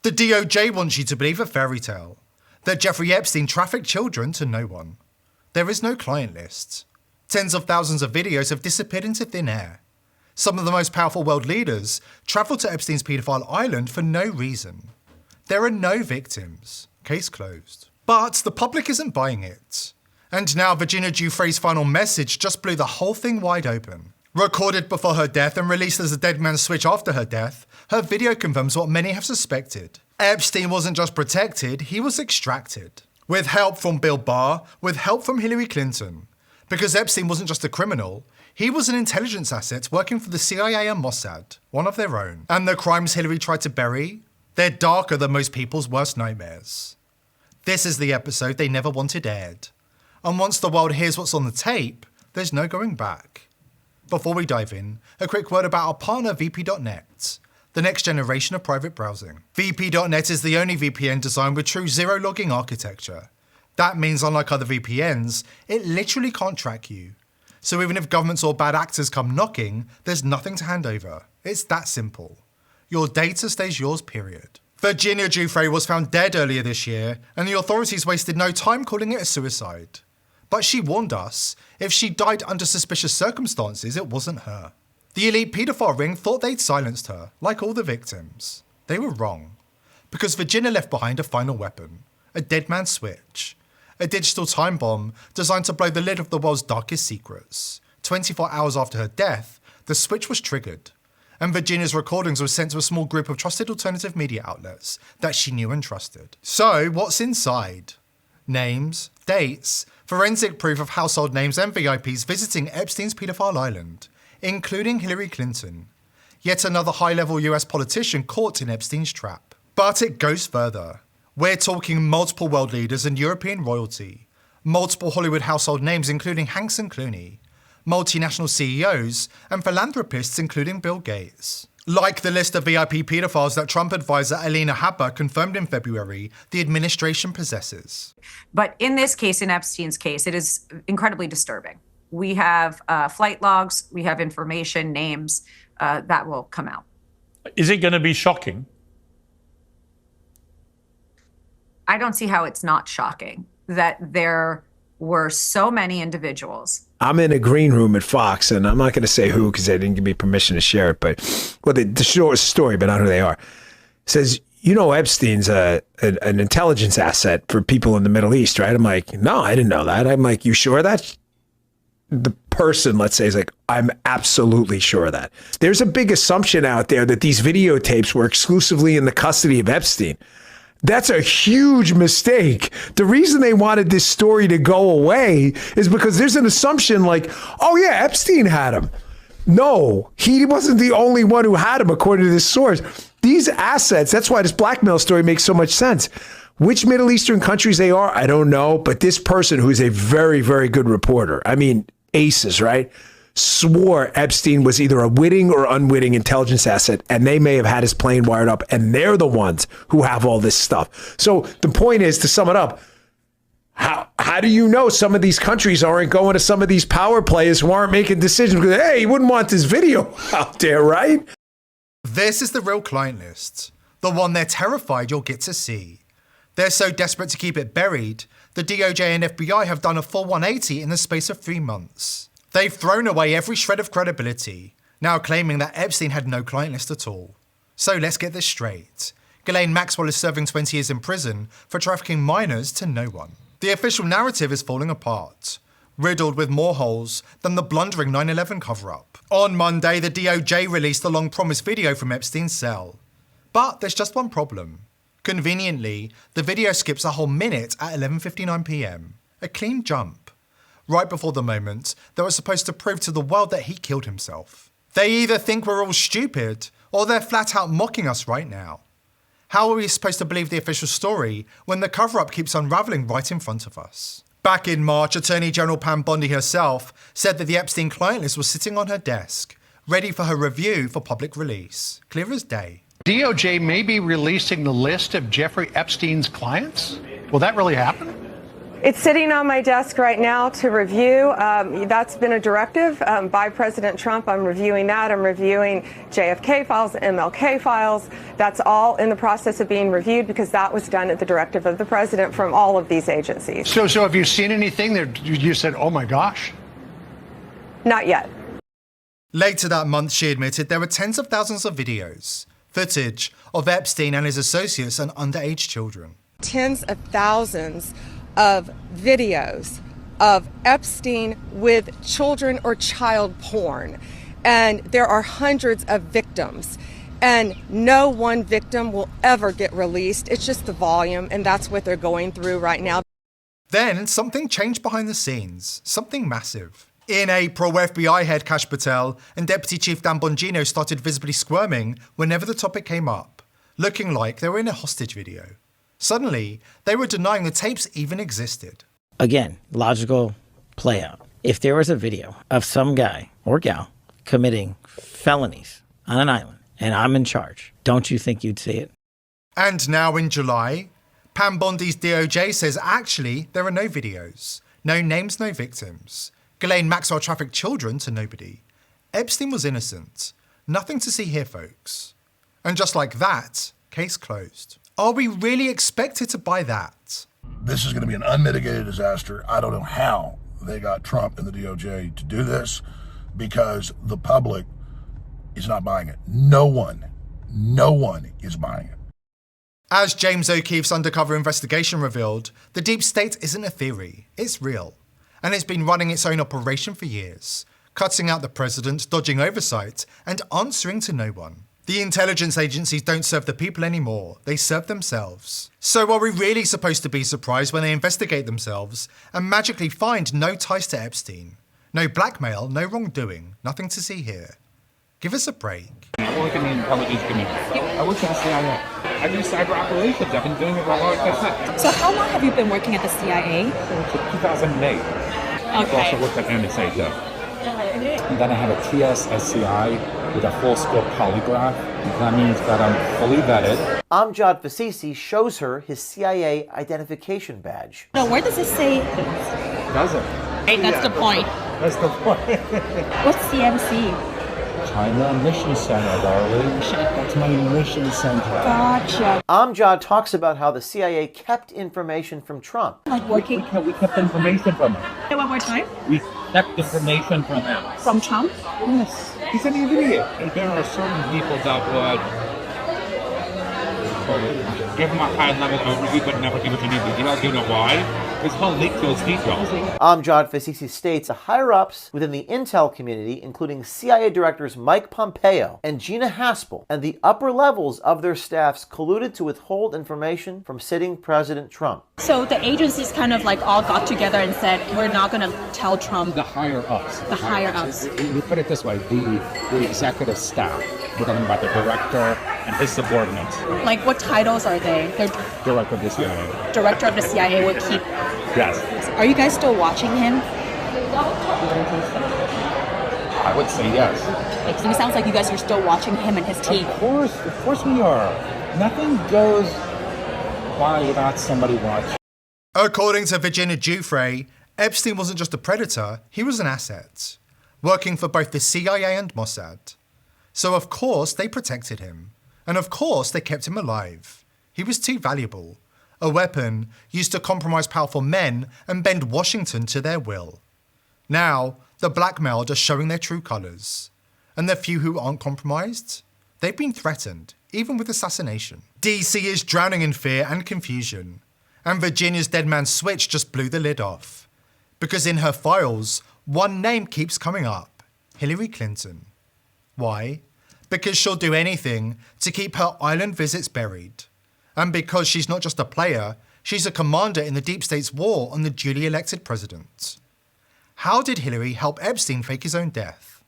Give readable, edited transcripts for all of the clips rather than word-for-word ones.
The DOJ wants you to believe a fairy tale, that Jeffrey Epstein trafficked children to no one. There is no client list. Tens of thousands of videos have disappeared into thin air. Some of the most powerful world leaders travelled to Epstein's paedophile island for no reason. There are no victims. Case closed. But the public isn't buying it. And now Virginia Giuffre's final message just blew the whole thing wide open. Recorded before her death and released as a dead man's switch after her death, her video confirms what many have suspected. Epstein wasn't just protected, he was extracted. With help from Bill Barr, with help from Hillary Clinton. Because Epstein wasn't just a criminal, he was an intelligence asset working for the CIA and Mossad, one of their own. And the crimes Hillary tried to bury? They're darker than most people's worst nightmares. This is the episode they never wanted aired. And once the world hears what's on the tape, there's no going back. Before we dive in, a quick word about our partner VP.net, the next generation of private browsing. VP.net is the only VPN designed with true zero-logging architecture. That means, unlike other VPNs, it literally can't track you. So even if governments or bad actors come knocking, there's nothing to hand over. It's that simple. Your data stays yours, period. Virginia Giuffre was found dead earlier this year, and the authorities wasted no time calling it a suicide. But she warned us, if she died under suspicious circumstances, it wasn't her. The elite paedophile ring thought they'd silenced her, like all the victims. They were wrong. Because Virginia left behind a final weapon, a dead man's switch. A digital time bomb designed to blow the lid of the world's darkest secrets. 24 hours after her death, the switch was triggered. And Virginia's recordings were sent to a small group of trusted alternative media outlets that she knew and trusted. So, what's inside? Names, dates, forensic proof of household names and VIPs visiting Epstein's paedophile island, including Hillary Clinton. Yet another high-level US politician caught in Epstein's trap. But it goes further. We're talking multiple world leaders and European royalty, multiple Hollywood household names including Hanks and Clooney, multinational CEOs, and philanthropists including Bill Gates. Like the list of VIP pedophiles that Trump advisor Alina Habba confirmed in February, the administration possesses. But in this case, in Epstein's case, it is incredibly disturbing. We have flight logs, we have information, names that will come out. Is it going to be shocking? I don't see how it's not shocking that there were so many individuals. I'm in a green room at Fox, and I'm not going to say who because they didn't give me permission to share it, but well, the short story, but not who they are. It says, you know, Epstein's an intelligence asset for people in the Middle East, right? I'm like, no, I didn't know that. I'm like, you sure of that? The person, let's say, is like, I'm absolutely sure of that. There's a big assumption out there that these videotapes were exclusively in the custody of Epstein. That's a huge mistake. The reason they wanted this story to go away is because there's an assumption like, oh yeah, Epstein had him. No, he wasn't the only one who had him, according to this source. These assets, that's why this blackmail story makes so much sense. Which Middle Eastern countries they are, I don't know. But this person, who's a very, very good reporter, I mean, aces, right? Swore Epstein was either a witting or unwitting intelligence asset, and they may have had his plane wired up, and they're the ones who have all this stuff. So the point is, to sum it up, how do you know some of these countries aren't going to some of these power players who aren't making decisions? Because, hey, you wouldn't want this video out there, right? This is the real client list, the one they're terrified you'll get to see. They're so desperate to keep it buried, the DOJ and FBI have done a full 180 in the space of 3 months. They've thrown away every shred of credibility, now claiming that Epstein had no client list at all. So let's get this straight. Ghislaine Maxwell is serving 20 years in prison for trafficking minors to no one. The official narrative is falling apart, riddled with more holes than the blundering 9/11 cover-up. On Monday, the DOJ released the long-promised video from Epstein's cell. But there's just one problem. Conveniently, the video skips a whole minute at 11:59 p.m. A clean jump. Right before the moment that was supposed to prove to the world that he killed himself. They either think we're all stupid, or they're flat out mocking us right now. How are we supposed to believe the official story when the cover-up keeps unraveling right in front of us? Back in March, Attorney General Pam Bondi herself said that the Epstein client list was sitting on her desk, ready for her review for public release. Clear as day. DOJ may be releasing the list of Jeffrey Epstein's clients? Will that really happen? It's sitting on my desk right now to review. That's been a directive by President Trump. I'm reviewing that. I'm reviewing JFK files, MLK files. That's all in the process of being reviewed because that was done at the directive of the president from all of these agencies. So have you seen anything that you said, oh my gosh? Not yet. Later that month, she admitted there were tens of thousands of videos, footage of Epstein and his associates and underage children. Tens of thousands of videos of Epstein with children or child porn. And there are hundreds of victims. And no one victim will ever get released. It's just the volume, and that's what they're going through right now. Then something changed behind the scenes, something massive. In April, FBI head Kash Patel and Deputy Chief Dan Bongino started visibly squirming whenever the topic came up, looking like they were in a hostage video. Suddenly, they were denying the tapes even existed. Again, logical play out. If there was a video of some guy or gal committing felonies on an island and I'm in charge, don't you think you'd see it? And now in July, Pam Bondi's DOJ says actually there are no videos, no names, no victims. Ghislaine Maxwell trafficked children to nobody. Epstein was innocent. Nothing to see here, folks. And just like that, case closed. Are we really expected to buy that? This is going to be an unmitigated disaster. I don't know how they got Trump and the DOJ to do this because the public is not buying it. No one is buying it. As James O'Keefe's undercover investigation revealed, the deep state isn't a theory, it's real. And it's been running its own operation for years, cutting out the president, dodging oversight, and answering to no one. The intelligence agencies don't serve the people anymore, they serve themselves. So are we really supposed to be surprised when they investigate themselves and magically find no ties to Epstein? No blackmail, no wrongdoing, nothing to see here. Give us a break. I work in the intelligence community. I work in the CIA. I do cyber operations. I've been doing it for a long time. So how long have you been working at the CIA? Since 2008. I've also worked at NSA too. And then I have a TS-SCI with a full scope polygraph. That means that I'm fully vetted. Amjad Fasisi shows her his CIA identification badge. No, where does it say? Does it? Hey, that's the point. That's the point. What's CMC? China Mission Center, darling. That's my mission center. Gotcha. Amjad talks about how the CIA kept information from Trump. Like working? We kept information from him. Say one more time. We kept information from him. From Trump? Yes. He's an idiot. And there are certain people that would give him a high-level overview but never give it any details. You know why? His whole leak those details. Amjad Fasisi states the higher-ups within the intel community, including CIA directors Mike Pompeo and Gina Haspel, and the upper levels of their staffs colluded to withhold information from sitting President Trump. So the agencies kind of like all got together and said, we're not going to tell Trump. The higher-ups. The higher-ups. We put it this way, the executive staff. We're talking about the director and his subordinates. Like what titles are they? They're Director of the CIA. Director of the CIA would keep. Yes. Are you guys still watching him? I would say yes. It sounds like you guys are still watching him and his team. Of course we are. Nothing goes by without somebody watching. According to Virginia Guiffres, Epstein wasn't just a predator, he was an asset, working for both the CIA and Mossad. So of course they protected him. And of course they kept him alive. He was too valuable. A weapon used to compromise powerful men and bend Washington to their will. Now, the blackmailed are showing their true colours. And the few who aren't compromised? They've been threatened, even with assassination. DC is drowning in fear and confusion. And Virginia's dead man switch just blew the lid off. Because in her files, one name keeps coming up. Hillary Clinton. Why? Because she'll do anything to keep her island visits buried. And because she's not just a player, she's a commander in the deep state's war on the duly elected president. How did Hillary help Epstein fake his own death?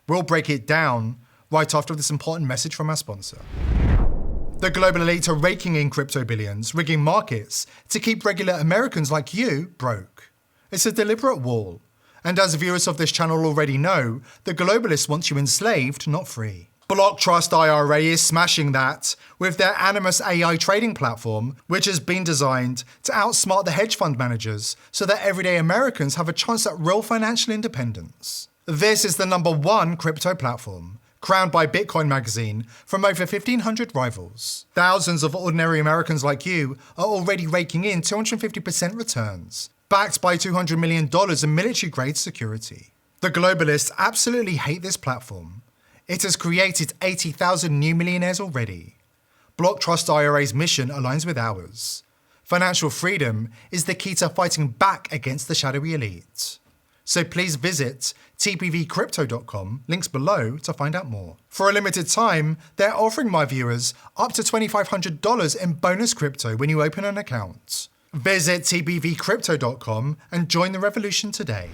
We'll break it down right after this important message from our sponsor. The global elite are raking in crypto billions, rigging markets to keep regular Americans like you broke. It's a deliberate wall. And as viewers of this channel already know, the globalists want you enslaved, not free. Block Trust IRA is smashing that with their Animus AI trading platform, which has been designed to outsmart the hedge fund managers so that everyday Americans have a chance at real financial independence. This is the #1 crypto platform, crowned by Bitcoin Magazine from over 1,500 rivals. Thousands of ordinary Americans like you are already raking in 250% returns, backed by $200 million in military-grade security. The globalists absolutely hate this platform. It has created 80,000 new millionaires already. Block Trust IRA's mission aligns with ours. Financial freedom is the key to fighting back against the shadowy elite. So please visit tpvcrypto.com, links below, to find out more. For a limited time, they're offering my viewers up to $2,500 in bonus crypto when you open an account. Visit tpvcrypto.com and join the revolution today.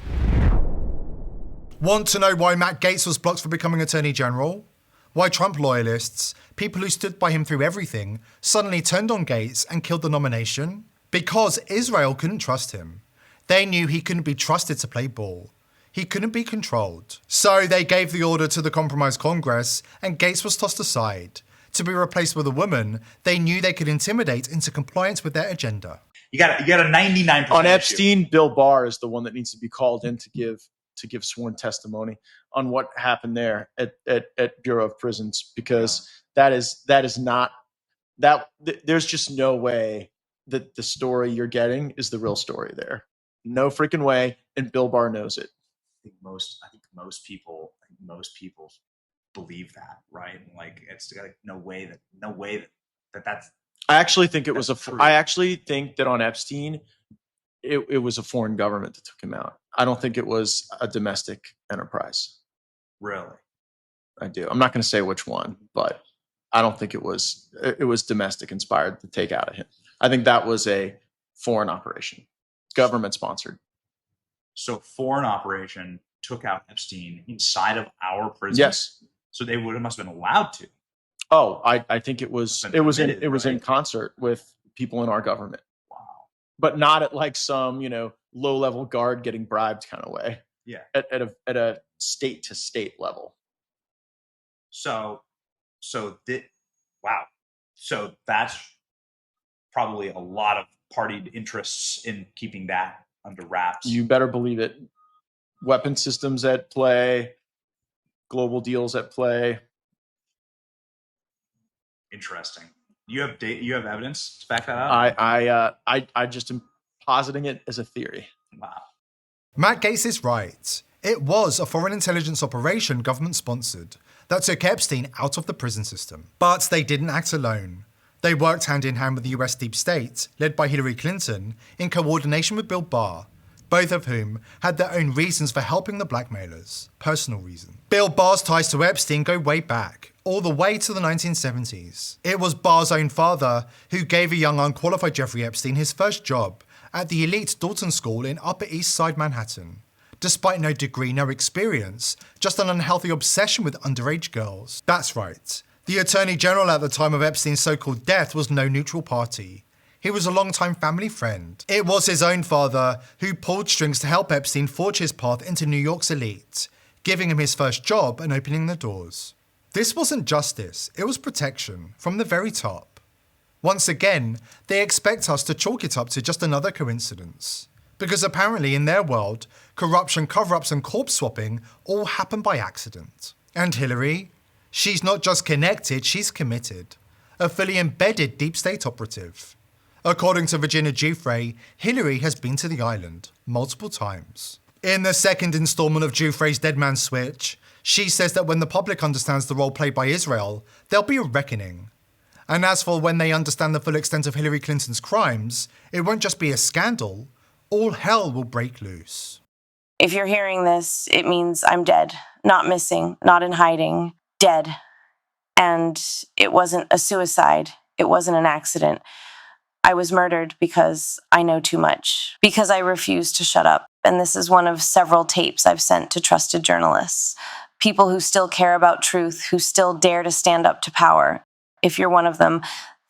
Want to know why Matt Gaetz was blocked for becoming Attorney General? Why Trump loyalists, people who stood by him through everything, suddenly turned on Gaetz and killed the nomination? Because Israel couldn't trust him. They knew he couldn't be trusted to play ball. He couldn't be controlled. So they gave the order to the compromised Congress, and Gaetz was tossed aside. To be replaced with a woman they knew they could intimidate into compliance with their agenda. You got a 99% on issue. Epstein. Bill Barr is the one that needs to be called in to give sworn testimony on what happened there at Bureau of Prisons, because that is not that. There's just no way that the story you're getting is the real story there. No freaking way, and Bill Barr knows it. I think most people believe that, right? Like it's like no way that that's. I actually think it was true. I actually think that on Epstein, it was a foreign government that took him out. I don't think it was a domestic enterprise. Really? I do. I'm not going to say which one, but I don't think it was domestic inspired to take out of him. I think that was a foreign operation, government sponsored. So foreign operation took out Epstein inside of our prison. Yes. So they must have been allowed to. Oh, I think it was in concert with people in our government. Wow. But not at like some, low level guard getting bribed kind of way. Yeah. At a state to state level. So that's probably a lot of party interests in keeping that under wraps. You better believe it. Weapon systems at play, global deals at play. Interesting. You have you have evidence to back that up? I just am positing it as a theory. Wow. Matt Gaetz is right. It was a foreign intelligence operation government-sponsored that took Epstein out of the prison system. But they didn't act alone. They worked hand in hand with the US deep state, led by Hillary Clinton, in coordination with Bill Barr, both of whom had their own reasons for helping the blackmailers, personal reasons. Bill Barr's ties to Epstein go way back, all the way to the 1970s. It was Barr's own father who gave a young unqualified Jeffrey Epstein his first job at the elite Dalton School in Upper East Side Manhattan. Despite no degree, no experience, just an unhealthy obsession with underage girls. That's right. The Attorney General at the time of Epstein's so-called death was no neutral party. He was a longtime family friend. It was his own father who pulled strings to help Epstein forge his path into New York's elite, giving him his first job and opening the doors. This wasn't justice, it was protection, from the very top. Once again, they expect us to chalk it up to just another coincidence. Because apparently in their world, corruption, cover-ups and corpse swapping all happen by accident. And Hillary? She's not just connected, she's committed. A fully embedded deep state operative. According to Virginia Guiffres, Hillary has been to the island multiple times. In the second installment of Guiffres' Dead Man Switch, she says that when the public understands the role played by Israel, there'll be a reckoning. And as for when they understand the full extent of Hillary Clinton's crimes, it won't just be a scandal, all hell will break loose. If you're hearing this, it means I'm dead, not missing, not in hiding, dead. And it wasn't a suicide. It wasn't an accident. I was murdered because I know too much, because I refuse to shut up. And this is one of several tapes I've sent to trusted journalists, people who still care about truth, who still dare to stand up to power. If you're one of them,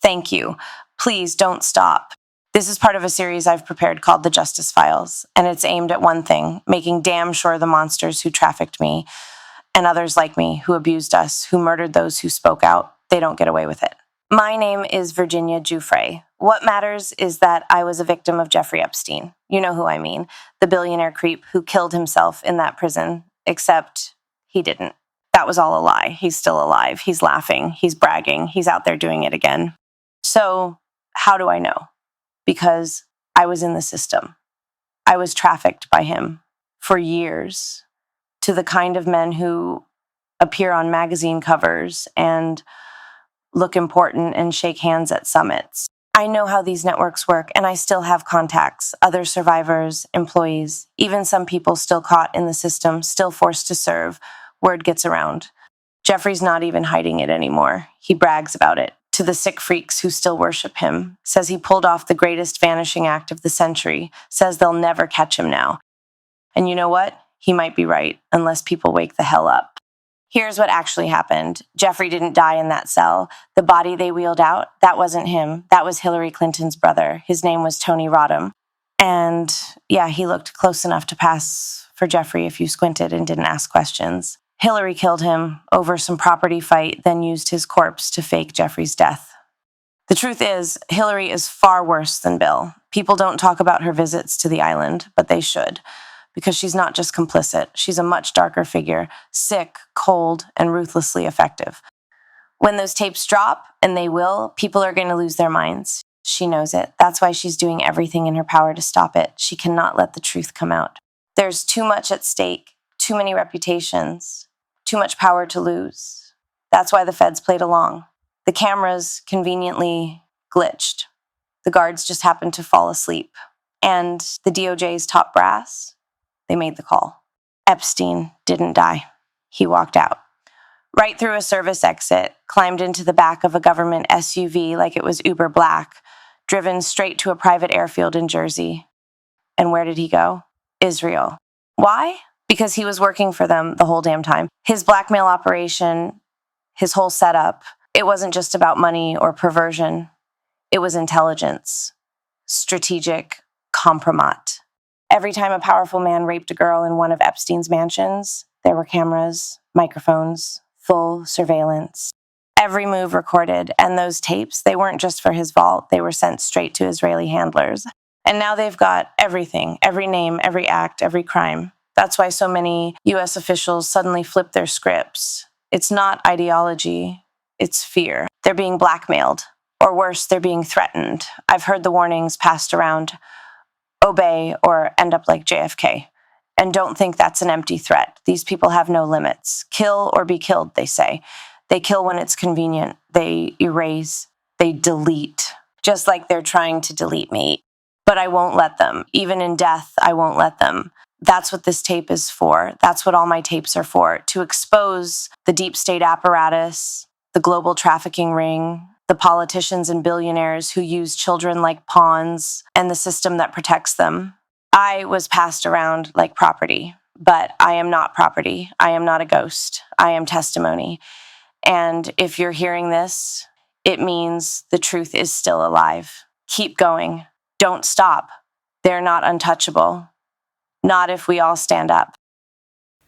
thank you. Please don't stop. This is part of a series I've prepared called The Justice Files, and it's aimed at one thing, making damn sure the monsters who trafficked me and others like me who abused us, who murdered those who spoke out, they don't get away with it. My name is Virginia Guiffres. What matters is that I was a victim of Jeffrey Epstein. You know who I mean, the billionaire creep who killed himself in that prison, except he didn't. That was all a lie. He's still alive. He's laughing. He's bragging. He's out there doing it again. So how do I know? Because I was in the system. I was trafficked by him for years to the kind of men who appear on magazine covers and look important and shake hands at summits. I know how these networks work, and I still have contacts, other survivors, employees, even some people still caught in the system, still forced to serve. Word gets around. Jeffrey's not even hiding it anymore. He brags about it to the sick freaks who still worship him, says he pulled off the greatest vanishing act of the century, says they'll never catch him now. And you know what? He might be right, unless people wake the hell up. Here's what actually happened. Jeffrey didn't die in that cell. The body they wheeled out, that wasn't him. That was Hillary Clinton's brother. His name was Tony Rodham. And yeah, he looked close enough to pass for Jeffrey if you squinted and didn't ask questions. Hillary killed him over some property fight, then used his corpse to fake Jeffrey's death. The truth is, Hillary is far worse than Bill. People don't talk about her visits to the island, but they should. Because she's not just complicit. She's a much darker figure, sick, cold, and ruthlessly effective. When those tapes drop, and they will, people are going to lose their minds. She knows it. That's why she's doing everything in her power to stop it. She cannot let the truth come out. There's too much at stake, too many reputations, too much power to lose. That's why the feds played along. The cameras conveniently glitched. The guards just happened to fall asleep. And the DOJ's top brass, they made the call. Epstein didn't die. He walked out. Right through a service exit, climbed into the back of a government SUV like it was Uber Black, driven straight to a private airfield in Jersey. And where did he go? Israel. Why? Because he was working for them the whole damn time. His blackmail operation, his whole setup, it wasn't just about money or perversion. It was intelligence, strategic compromat. Every time a powerful man raped a girl in one of Epstein's mansions, there were cameras, microphones, full surveillance. Every move recorded, and those tapes, they weren't just for his vault, they were sent straight to Israeli handlers. And now they've got everything, every name, every act, every crime. That's why so many US officials suddenly flip their scripts. It's not ideology, it's fear. They're being blackmailed, or worse, they're being threatened. I've heard the warnings passed around. Obey or end up like JFK. And don't think that's an empty threat. These people have no limits. Kill or be killed, they say. They kill when it's convenient. They erase. They delete. Just like they're trying to delete me. But I won't let them. Even in death, I won't let them. That's what this tape is for. That's what all my tapes are for. To expose the deep state apparatus, the global trafficking ring, the politicians and billionaires who use children like pawns, and the system that protects them. I was passed around like property, but I am not property. I am not a ghost. I am testimony. And if you're hearing this, it means the truth is still alive. Keep going. Don't stop. They're not untouchable. Not if we all stand up.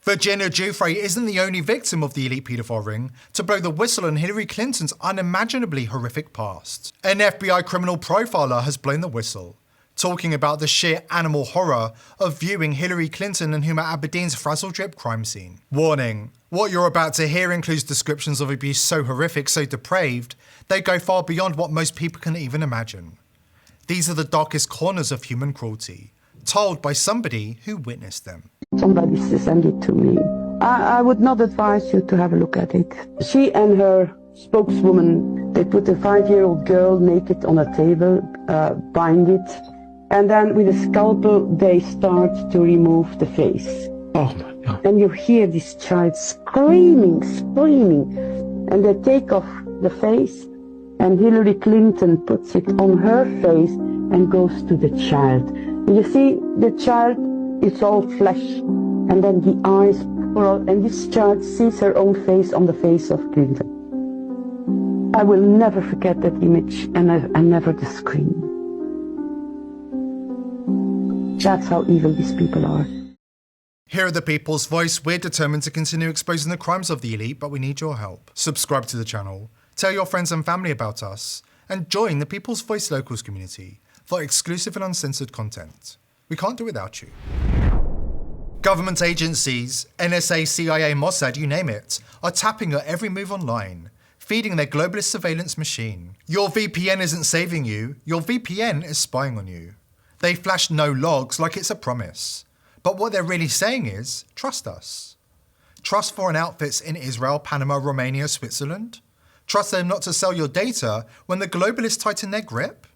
Virginia Giuffre isn't the only victim of the elite paedophile ring to blow the whistle on Hillary Clinton's unimaginably horrific past. An FBI criminal profiler has blown the whistle, talking about the sheer animal horror of viewing Hillary Clinton and Huma Abedin's frazzle-drip crime scene. Warning, what you're about to hear includes descriptions of abuse so horrific, so depraved, they go far beyond what most people can even imagine. These are the darkest corners of human cruelty, told by somebody who witnessed them. Somebody sent it to me. I would not advise you to have a look at it. She and her spokeswoman, they put a 5-year-old girl naked on a table, bind it, and then with a scalpel they start to remove the face. Oh my God. And you hear this child screaming, and they take off the face, and Hillary Clinton puts it on her face and goes to the child. You see, the child is all flesh, and then the eyes pour out, and this child sees her own face on the face of Clinton. I will never forget that image, and never the scream. That's how evil these people are. Here at The People's Voice, we're determined to continue exposing the crimes of the elite, but we need your help. Subscribe to the channel, tell your friends and family about us, and join the People's Voice Locals community for exclusive and uncensored content. We can't do without you. Government agencies, NSA, CIA, Mossad, you name it, are tapping your every move online, feeding their globalist surveillance machine. Your VPN isn't saving you, your VPN is spying on you. They flash no logs like it's a promise. But what they're really saying is, trust us. Trust foreign outfits in Israel, Panama, Romania, Switzerland? Trust them not to sell your data when the globalists tighten their grip?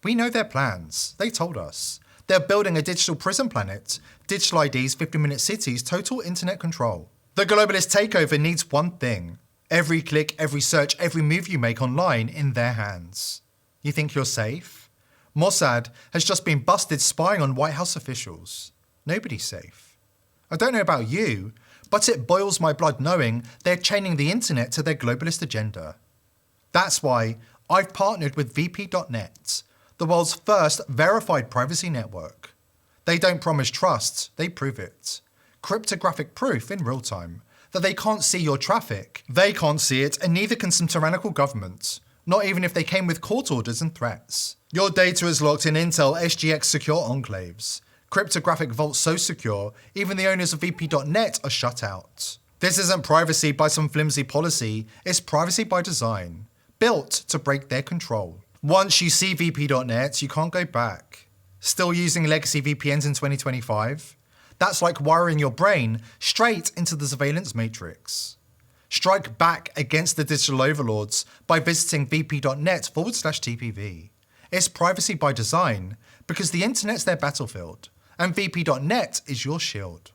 We know their plans. They told us. They're building a digital prison planet, digital IDs, 50-minute cities, total internet control. The globalist takeover needs one thing. Every click, every search, every move you make online in their hands. You think you're safe? Mossad has just been busted spying on White House officials. Nobody's safe. I don't know about you, but it boils my blood knowing they're chaining the internet to their globalist agenda. That's why I've partnered with VP.net, the world's first verified privacy network. They don't promise trust, they prove it. Cryptographic proof in real time that they can't see your traffic. They can't see it, and neither can some tyrannical government, not even if they came with court orders and threats. Your data is locked in Intel SGX secure enclaves. Cryptographic vaults so secure, even the owners of VP.net are shut out. This isn't privacy by some flimsy policy, it's privacy by design, built to break their control. Once you see VP.net, you can't go back. Still using legacy VPNs in 2025? That's like wiring your brain straight into the surveillance matrix. Strike back against the digital overlords by visiting vp.net/TPV. It's privacy by design because the internet's their battlefield and vp.net is your shield.